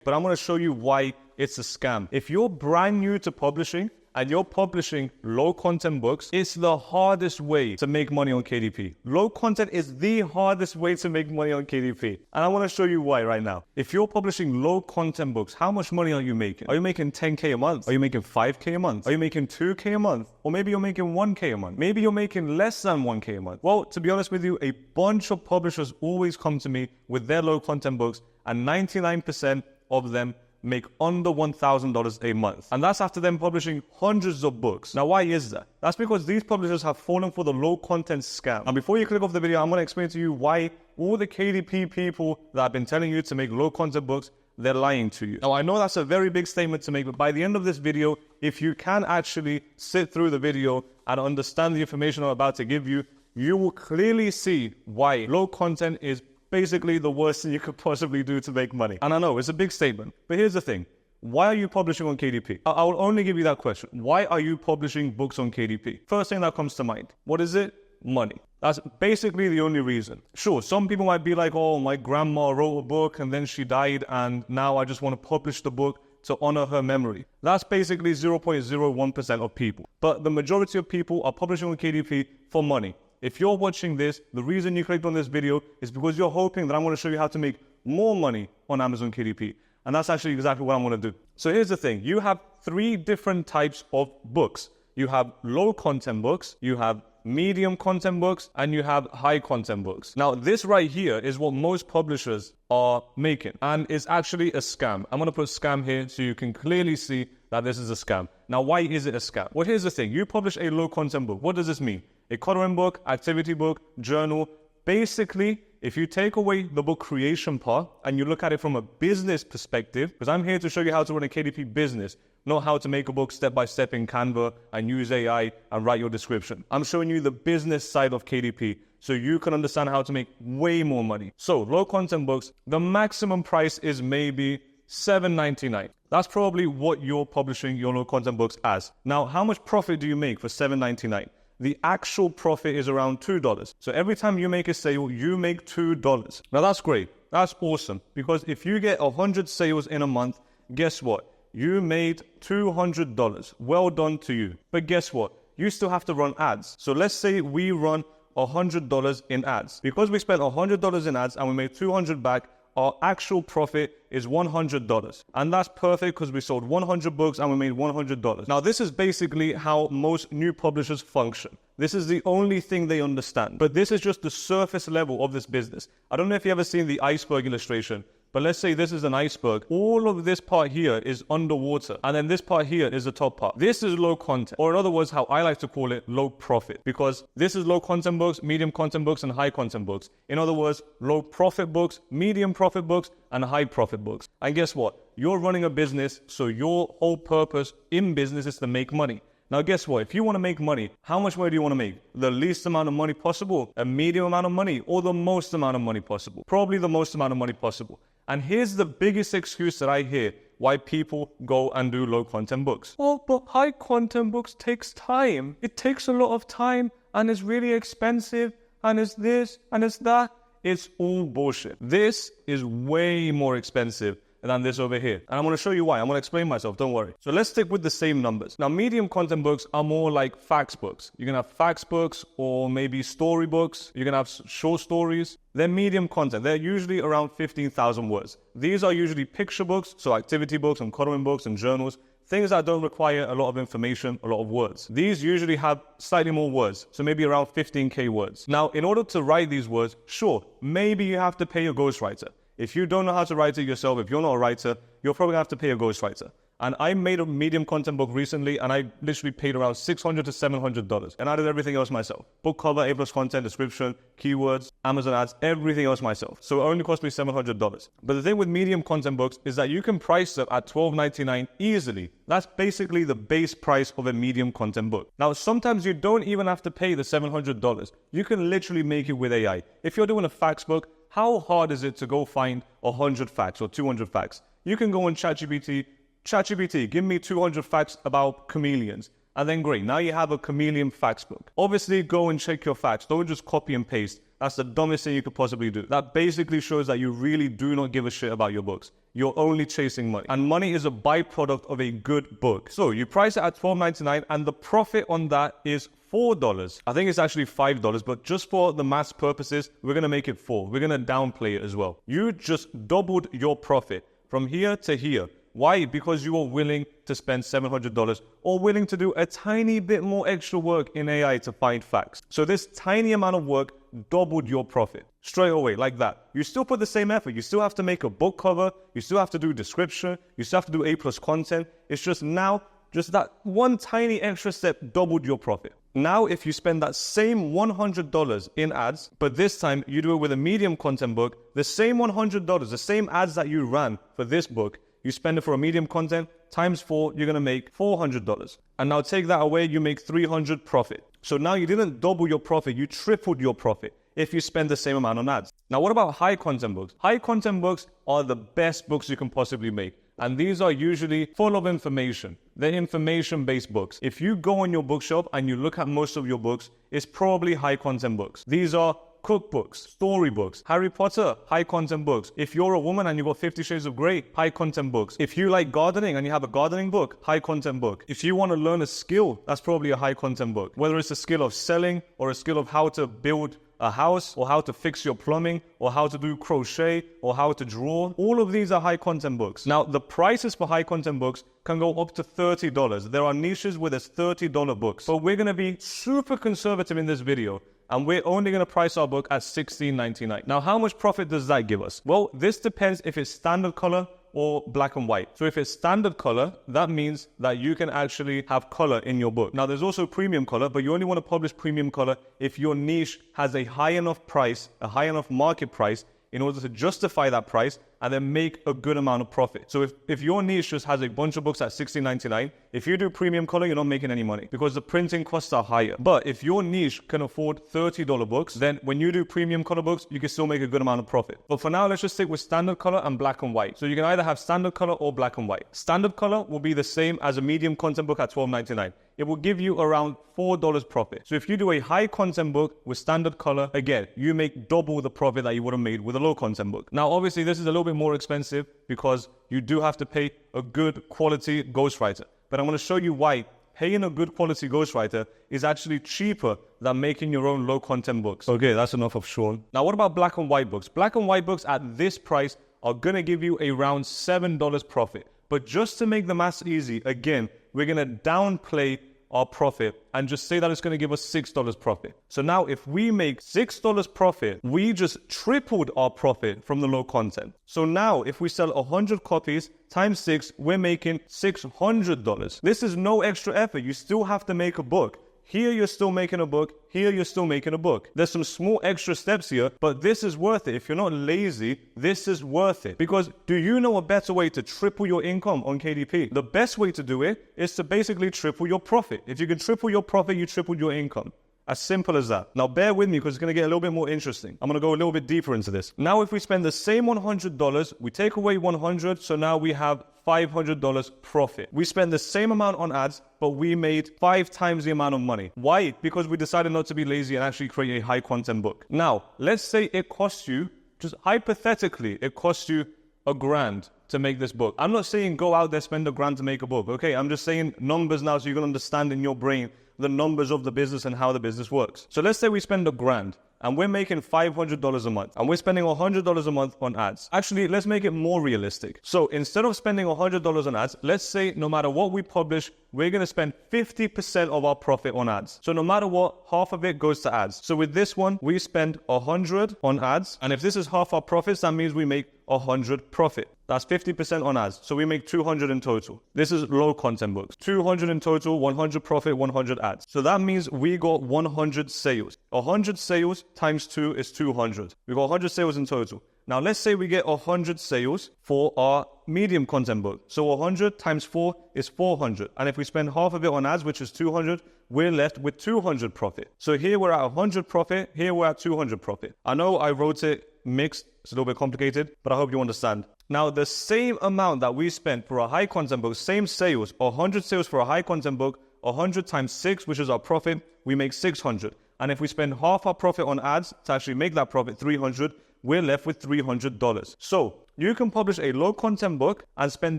but I'm going to show you why it's a scam. If you're brand new to publishing and you're publishing low content books, it's the hardest way to make money on KDP. Low content is the hardest way to make money on KDP. And I want to show you why right now. If you're publishing low content books, how much money are you making? Are you making 10K a month? Are you making 5K a month? Are you making 2K a month? Or maybe you're making 1K a month. Maybe you're making less than 1K a month. Well, to be honest with you, a bunch of publishers always come to me with their low content books, and 99% of them make under $1,000 a month. And that's after them publishing hundreds of books. Now, why is that? That's because these publishers have fallen for the low content scam. And before you click off the video, I'm going to explain to you why all the KDP people that have been telling you to make low content books, they're lying to you. Now, I know that's a very big statement to make, but by the end of this video, if you can actually sit through the video and understand the information I'm about to give you, you will clearly see why low content is basically the worst thing you could possibly do to make money. And I know it's a big statement, but here's the thing. Why are you publishing on KDP? I will only give you that question. Why are you publishing books on KDP? First thing that comes to mind. What is it? Money. That's basically the only reason. Sure, some people might be like, oh, my grandma wrote a book and then she died and now I just want to publish the book to honor her memory. That's basically 0.01% of people. But the majority of people are publishing on KDP for money. If you're watching this, the reason you clicked on this video is because you're hoping that I'm going to show you how to make more money on Amazon KDP. And that's actually exactly what I'm going to do. So here's the thing. You have 3 different types of books. You have low content books, you have medium content books, and you have high content books. Now, this right here is what most publishers are making, and it's actually a scam. I'm going to put scam here so you can clearly see that this is a scam. Now, why is it a scam? Well, here's the thing. You publish a low content book. What does this mean? A coloring book, activity book, journal. Basically, if you take away the book creation part and you look at it from a business perspective, because I'm here to show you how to run a KDP business, not how to make a book step by step in Canva and use AI and write your description. I'm showing you the business side of KDP so you can understand how to make way more money. So low content books, the maximum price is maybe $7.99. That's probably what you're publishing your low content books as. Now, how much profit do you make for $7.99? The actual profit is around $2. So every time you make a sale, you make $2. Now that's great. That's awesome. Because if you get 100 sales in a month, guess what? You made $200. Well done to you. But guess what? You still have to run ads. So let's say we run $100 in ads. Because we spent $100 in ads and we made $200 back, our actual profit is $100. And that's perfect because we sold 100 books and we made $100. Now, this is basically how most new publishers function. This is the only thing they understand. But this is just the surface level of this business. I don't know if you've ever seen the iceberg illustration, but let's say this is an iceberg. All of this part here is underwater. And then this part here is the top part. This is low content. Or in other words, how I like to call it, low profit. Because this is low content books, medium content books, and high content books. In other words, low profit books, medium profit books, and high profit books. And guess what? You're running a business, so your whole purpose in business is to make money. Now, guess what? If you want to make money, how much money do you want to make? The least amount of money possible, a medium amount of money, or the most amount of money possible? Probably the most amount of money possible. And here's the biggest excuse that I hear why people go and do low content books. Oh, but high content books takes time. It takes a lot of time and it's really expensive and it's this and it's that. It's all bullshit. This is way more expensive than this over here. And I'm going to show you why. I'm going to explain myself, don't worry. So let's stick with the same numbers. Now, medium content books are more like facts books. You can have facts books or maybe story books. You can have short stories. They're medium content. They're usually around 15,000 words. These are usually picture books, so activity books and coloring books and journals. Things that don't require a lot of information, a lot of words. These usually have slightly more words, so maybe around 15K words. Now, in order to write these words, sure, maybe you have to pay a ghostwriter. If you don't know how to write it yourself, if you're not a writer, you're probably going to have to pay a ghostwriter. And I made a medium content book recently and I literally paid around $600 to $700. And I did everything else myself. Book cover, A+ content, description, keywords, Amazon ads, everything else myself. So it only cost me $700. But the thing with medium content books is that you can price them at $12.99 easily. That's basically the base price of a medium content book. Now, sometimes you don't even have to pay the $700. You can literally make it with AI. If you're doing a facts book, how hard is it to go find 100 facts or 200 facts? You can go on ChatGPT, give me 200 facts about chameleons. And then great, now you have a chameleon facts book. Obviously, go and check your facts. Don't just copy and paste. That's the dumbest thing you could possibly do. That basically shows that you really do not give a shit about your books. You're only chasing money. And money is a byproduct of a good book. So you price it at $12.99 and the profit on that is $4. I think it's actually $5, but just for the maths purposes, we're going to make it $4. We're going to downplay it as well. You just doubled your profit from here to here. Why? Because you are willing to spend $700 or willing to do a tiny bit more extra work in AI to find facts. So this tiny amount of work doubled your profit straight away like that. You still put the same effort. You still have to make a book cover. You still have to do description. You still have to do A+ content. It's just now, just that one tiny extra step doubled your profit. Now, if you spend that same $100 in ads, but this time you do it with a medium content book, the same $100, the same ads that you ran for this book, you spend it for a medium content, times 4, you're going to make $400. And now take that away, you make $300 profit. So now you didn't double your profit, you tripled your profit if you spend the same amount on ads. Now, what about high content books? High content books are the best books you can possibly make. And these are usually full of information. They're information-based books. If you go on your bookshop and you look at most of your books, it's probably high content books. These are cookbooks, storybooks, Harry Potter, high content books. If you're a woman and you've got 50 Shades of Grey, high content books. If you like gardening and you have a gardening book, high content book. If you want to learn a skill, that's probably a high content book. Whether it's a skill of selling or a skill of how to build a house or how to fix your plumbing or how to do crochet or how to draw, all of these are high content books. Now, the prices for high content books can go up to $30. There are niches where there's $30 books. But we're going to be super conservative in this video. And we're only going to price our book at $16.99. Now, how much profit does that give us? Well, this depends if it's standard color or black and white. So if it's standard color, that means that you can actually have color in your book. Now, there's also premium color, but you only want to publish premium color if your niche has a high enough price, a high enough market price in order to justify that price and then make a good amount of profit. So if your niche just has a bunch of books at $16.99, if you do premium color, you're not making any money because the printing costs are higher. But if your niche can afford $30 books, then when you do premium color books, you can still make a good amount of profit. But for now, let's just stick with standard color and black and white. So you can either have standard color or black and white. Standard color will be the same as a medium content book at $12.99. It will give you around $4 profit. So if you do a high content book with standard color, again, you make double the profit that you would have made with a low content book. Now, obviously, this is a little bit more expensive because you do have to pay a good quality ghostwriter. But I'm going to show you why paying a good quality ghostwriter is actually cheaper than making your own low content books. Okay, that's enough of Sean. Now, what about black and white books? Black and white books at this price are going to give you around $7 profit. But just to make the maths easy, again, we're going to downplay our profit and just say that it's going to give us $6 profit. So now if we make $6 profit, we just tripled our profit from the low content. So now if we sell 100 copies times 6, we're making $600. This is no extra effort. You still have to make a book. Here you're still making a book. Here you're still making a book. There's some small extra steps here, but this is worth it. If you're not lazy, this is worth it. Because do you know a better way to triple your income on KDP? The best way to do it is to basically triple your profit. If you can triple your profit, you triple your income. As simple as that. Now bear with me because it's going to get a little bit more interesting. I'm going to go a little bit deeper into this. Now if we spend the same $100, we take away 100, so now we have $500 profit. We spend the same amount on ads, but we made 5 times the amount of money. Why? Because we decided not to be lazy and actually create a high content book. Now, let's say it costs you, just hypothetically, it costs you $1,000 to make this book. I'm not saying go out there, spend $1,000 to make a book. Okay, I'm just saying numbers now so you can understand in your brain the numbers of the business and how the business works. So let's say we spend $1,000 and we're making $500 a month and we're spending $100 a month on ads. Actually, let's make it more realistic. So instead of spending $100 on ads, let's say no matter what we publish, we're going to spend 50% of our profit on ads. So no matter what, half of it goes to ads. So with this one, we spend 100 on ads. And if this is half our profits, that means we make 100 profit. That's 50% on ads. So we make 200 in total. This is low content books. 200 in total, 100 profit, 100 ads. So that means we got 100 sales. 100 sales times 2 is 200. We got 100 sales in total. Now let's say we get 100 sales for our medium content book. So 100 times 4 is 400. And if we spend half of it on ads, which is 200, we're left with 200 profit. So here we're at 100 profit. Here we're at 200 profit. I know I wrote it mixed. It's a little bit complicated, but I hope you understand. Now, the same amount that we spent for a high content book, same sales, 100 sales for a high content book, 100 times 6, which is our profit, we make 600. And if we spend half our profit on ads to actually make that profit 300, we're left with $300. So You can publish a low content book and spend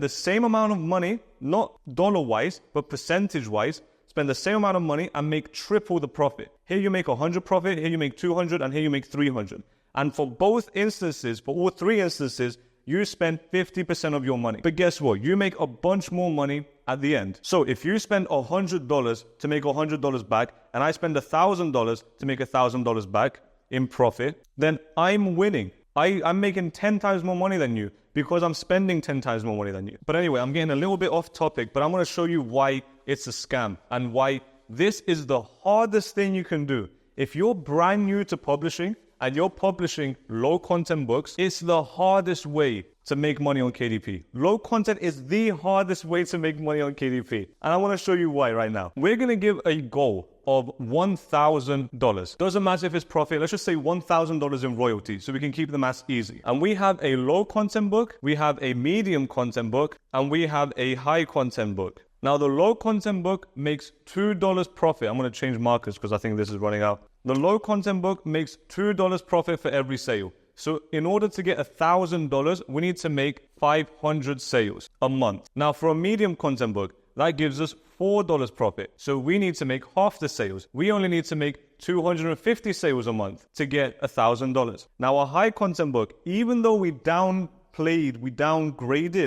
the same amount of money, not dollar-wise, but percentage-wise, spend the same amount of money and make triple the profit. Here you make 100 profit, here you make 200, and here you make 300. And for both instances, for all three instances, you spend 50% of your money. But guess what? You make a bunch more money at the end. So if you spend $100 to make $100 back, and I spend $1,000 to make $1,000 back in profit, then I'm winning. I'm making 10 times more money than you because I'm spending 10 times more money than you. But anyway, I'm getting a little bit off topic, but I'm going to show you why it's a scam and why this is the hardest thing you can do. If you're brand new to publishing, and you're publishing low content books, it's the hardest way to make money on KDP. Low content is the hardest way to make money on KDP. And I want to show you why right now. We're going to give a goal of $1,000. Doesn't matter if it's profit. Let's just say $1,000 in royalties so we can keep the maths easy. And we have a low content book, we have a medium content book, and we have a high content book. Now, the low content book makes $2 profit. I'm going to change markers because I think this is running out. The low content book makes $2 profit for every sale. So in order to get $1,000, we need to make 500 sales a month. Now, for a medium content book, that gives us $4 profit. So we need to make half the sales. We only need to make 250 sales a month to get $1,000. Now, a high content book, even though we downgraded,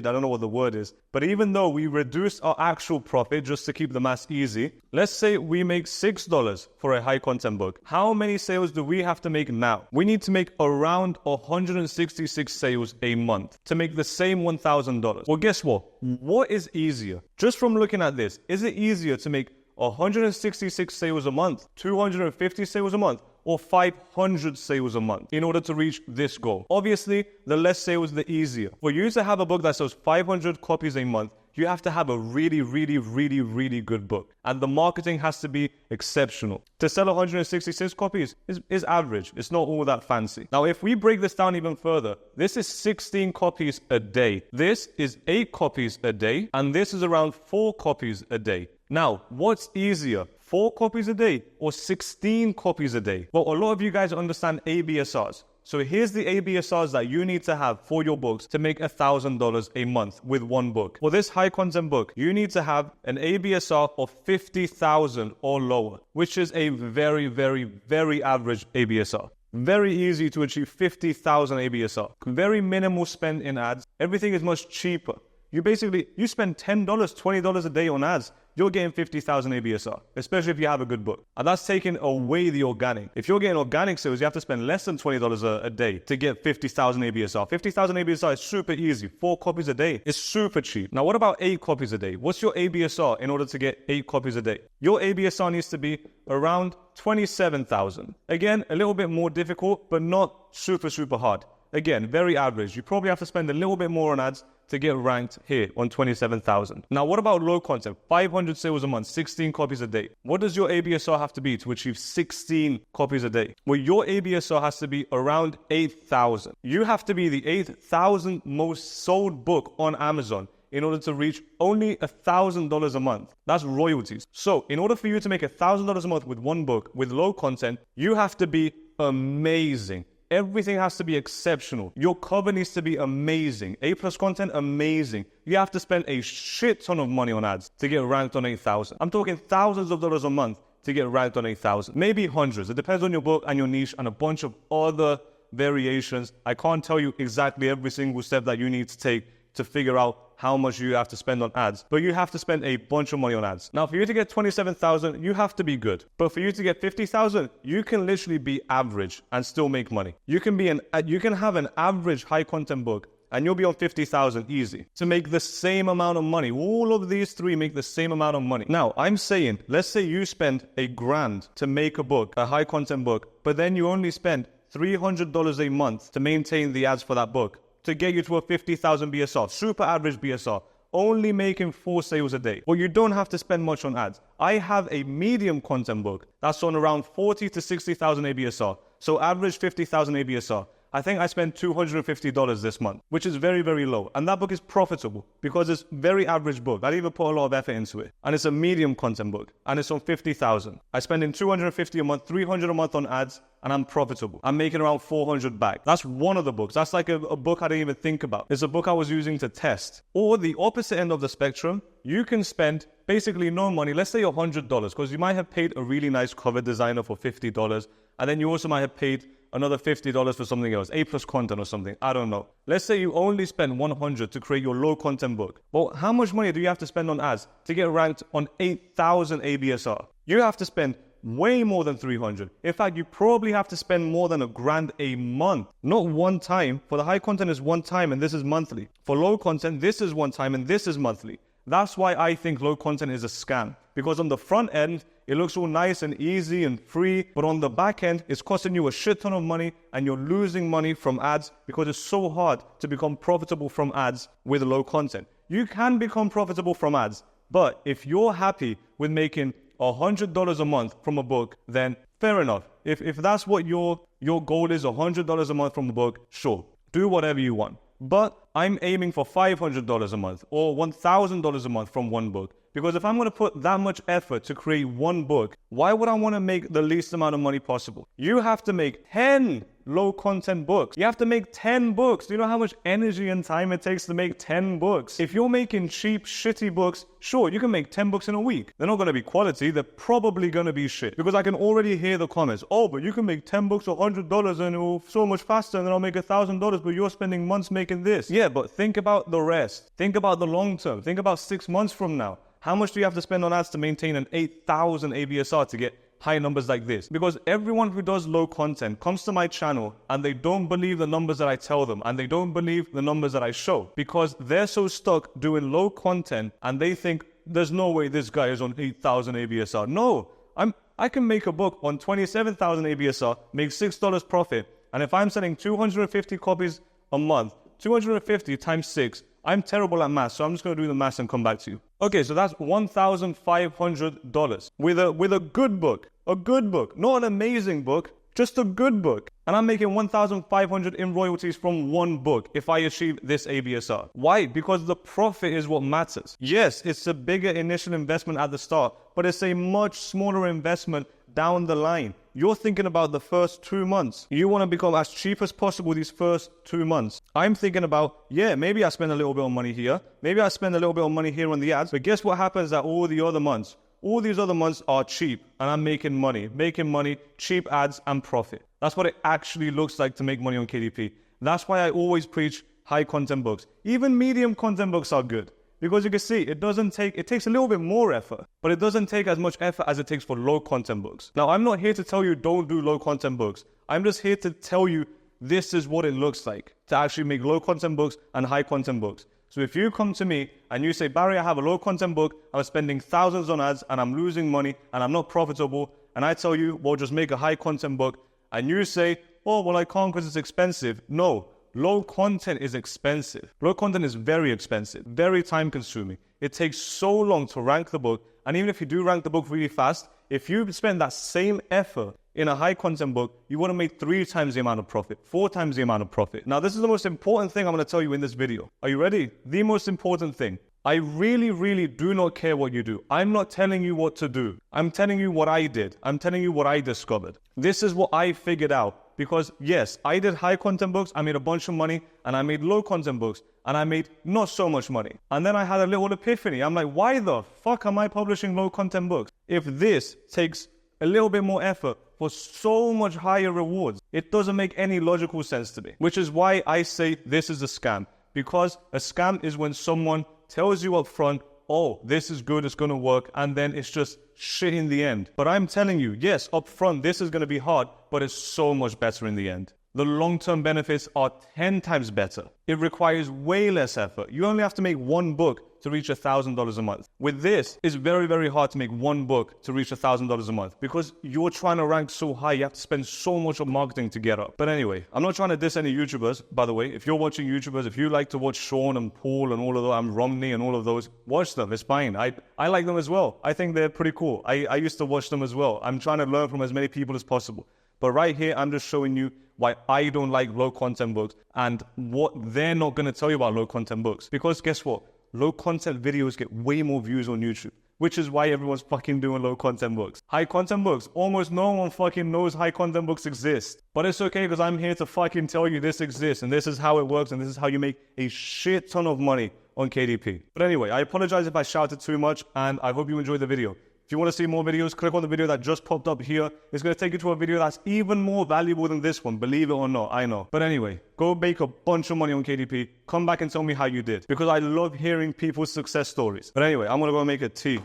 I don't know what the word is, but even though we reduced our actual profit just to keep the math easy, let's say we make $6 for a high content book. How many sales do we have to make now? We need to make around 166 sales a month to make the same $1,000. Well, guess what? What is easier? Just from looking at this, is it easier to make 166 sales a month, 250 sales a month, or 500 sales a month in order to reach this goal? Obviously, the less sales, the easier. For you to have a book that sells 500 copies a month, you have to have a really, really, really, really good book. And the marketing has to be exceptional. To sell 166 copies is average. It's not all that fancy. Now, if we break this down even further, this is 16 copies a day. This is 8 copies a day. And this is around 4 copies a day. Now, what's easier? 4 copies a day or 16 copies a day? Well, a lot of you guys understand ABSRs. So here's the ABSRs that you need to have for your books to make $1,000 a month with one book. For this high content book, you need to have an ABSR of 50,000 or lower, which is a very, very, very average ABSR. Very easy to achieve 50,000 ABSR. Very minimal spend in ads. Everything is much cheaper. You spend $10, $20 a day on ads. You're getting 50,000 ABSR, especially if you have a good book. And that's taking away the organic. If you're getting organic sales, you have to spend less than $20 a day to get 50,000 ABSR. 50,000 ABSR is super easy. 4 copies a day is super cheap. Now, what about 8 copies a day? What's your ABSR in order to get 8 copies a day? Your ABSR needs to be around 27,000. Again, a little bit more difficult, but not super, super hard. Again, very average. You probably have to spend a little bit more on ads to get ranked here on 27,000. Now, what about low content? 500 sales a month, 16 copies a day. What does your ABSR have to be to achieve 16 copies a day? Well, your ABSR has to be around 8,000. You have to be the 8,000th most sold book on Amazon in order to reach only $1,000 a month. That's royalties. So in order for you to make $1,000 a month with one book with low content, you have to be amazing. Everything has to be exceptional. Your cover needs to be amazing. A+ content, amazing. You have to spend a shit ton of money on ads to get ranked on 8,000. I'm talking thousands of dollars a month to get ranked on 8,000. Maybe hundreds. It depends on your book and your niche and a bunch of other variations. I can't tell you exactly every single step that you need to take to figure out how much you have to spend on ads, but you have to spend a bunch of money on ads. Now, for you to get 27,000, you have to be good. But for you to get 50,000, you can literally be average and still make money. You can have an average high content book and you'll be on 50,000 easy to make the same amount of money. All of these three make the same amount of money. Now, I'm saying, let's say you spend $1,000 to make a book, a high content book, but then you only spend $300 a month to maintain the ads for that book, to get you to a 50,000 BSR, super average BSR, only making 4 sales a day. Well, you don't have to spend much on ads. I have a medium content book that's on around 40 to 60,000 ABSR. So average 50,000 ABSR. I think I spent $250 this month, which is very, very low. And that book is profitable because it's a very average book. I didn't even put a lot of effort into it. And it's a medium content book. And it's on 50,000. I spend in $250 a month, $300 a month on ads, and I'm profitable. I'm making around 400 back. That's one of the books. That's like a book I didn't even think about. It's a book I was using to test. Or the opposite end of the spectrum, you can spend basically no money. Let's say $100, because you might have paid a really nice cover designer for $50. And then you also might have paid another $50 for something else, A+ content or something. I don't know. Let's say you only spend $100 to create your low content book. Well, how much money do you have to spend on ads to get ranked on 8,000 ABSR? You have to spend way more than 300. In fact, you probably have to spend more than $1,000 a month. Not one time. For the high content is one time and this is monthly. For low content, this is one time and this is monthly. That's why I think low content is a scam. Because on the front end, it looks all nice and easy and free. But on the back end, it's costing you a shit ton of money and you're losing money from ads because it's so hard to become profitable from ads with low content. You can become profitable from ads. But if you're happy with making $100 a month from a book, then fair enough. If that's what your goal is, $100 a month from the book, sure, do whatever you want. But I'm aiming for $500 a month or $1,000 a month from one book. Because if I'm going to put that much effort to create one book, why would I want to make the least amount of money possible? You have to make 10 low content books. You have to make 10 books. Do you know how much energy and time it takes to make 10 books? If you're making cheap, shitty books, sure, you can make 10 books in a week. They're not going to be quality. They're probably going to be shit. Because I can already hear the comments. Oh, but you can make 10 books for $100 and it will so much faster and then I'll make $1,000, but you're spending months making this. Yeah, but think about the rest. Think about the long term. Think about 6 months from now. How much do you have to spend on ads to maintain an 8,000 ABSR to get high numbers like this? Because everyone who does low content comes to my channel and they don't believe the numbers that I tell them and they don't believe the numbers that I show because they're so stuck doing low content and they think there's no way this guy is on 8,000 ABSR. No, I can make a book on 27,000 ABSR, make $6 profit. And if I'm selling 250 copies a month, 250 times 6, I'm terrible at math, so I'm just going to do the math and come back to you. Okay, so that's $1,500 with a good book. A good book, not an amazing book, just a good book. And I'm making $1,500 in royalties from one book if I achieve this ABSR. Why? Because the profit is what matters. Yes, it's a bigger initial investment at the start, but it's a much smaller investment down the line. You're thinking about the first 2 months. You want to become as cheap as possible these first 2 months. I'm thinking about, yeah, maybe I spend a little bit of money here. Maybe I spend a little bit of money here on the ads. But guess what happens at all the other months? All these other months are cheap and I'm making money, cheap ads and profit. That's what it actually looks like to make money on KDP. That's why I always preach high content books. Even medium content books are good. Because you can see, it takes a little bit more effort, but it doesn't take as much effort as it takes for low content books. Now, I'm not here to tell you don't do low content books. I'm just here to tell you this is what it looks like to actually make low content books and high content books. So if you come to me and you say, Barry, I have a low content book, I'm spending thousands on ads and I'm losing money and I'm not profitable, and I tell you, well, just make a high content book, and you say, oh, well, I can't because it's expensive. No. Low content is expensive. Low content is very expensive, very time consuming. It takes so long to rank the book. And even if you do rank the book really fast, if you spend that same effort in a high content book, you want to make 3 times the amount of profit, 4 times the amount of profit. Now, this is the most important thing I'm going to tell you in this video. Are you ready? The most important thing. I really, really do not care what you do. I'm not telling you what to do. I'm telling you what I did. I'm telling you what I discovered. This is what I figured out. Because yes, I did high content books, I made a bunch of money, and I made low content books, and I made not so much money. And then I had a little epiphany. I'm like, why the fuck am I publishing low content books? If this takes a little bit more effort for so much higher rewards, it doesn't make any logical sense to me. Which is why I say this is a scam. Because a scam is when someone tells you up front, oh, this is good, it's going to work, and then it's just shit in the end. But I'm telling you, yes, up front, this is going to be hard, but it's so much better in the end. The long-term benefits are 10 times better. It requires way less effort. You only have to make one book to reach $1,000 a month. With this, it's very, very hard to make one book to reach $1,000 a month because you're trying to rank so high, you have to spend so much on marketing to get up. But anyway, I'm not trying to diss any YouTubers, by the way. If you're watching YouTubers, if you like to watch Sean and Paul and all of those, Romney and all of those, watch them, it's fine. I like them as well. I think they're pretty cool. I used to watch them as well. I'm trying to learn from as many people as possible. But right here, I'm just showing you why I don't like low content books and what they're not going to tell you about low content books. Because guess what? Low content videos get way more views on YouTube, which is why everyone's fucking doing low content books. High content books, almost no one fucking knows high content books exist. But it's okay because I'm here to fucking tell you this exists and this is how it works and this is how you make a shit ton of money on KDP. But anyway, I apologize if I shouted too much and I hope you enjoyed the video. If you want to see more videos, click on the video that just popped up here. It's going to take you to a video that's even more valuable than this one, believe it or not, I know. But anyway, go make a bunch of money on KDP. Come back and tell me how you did, because I love hearing people's success stories. But anyway, I'm going to go make a tea.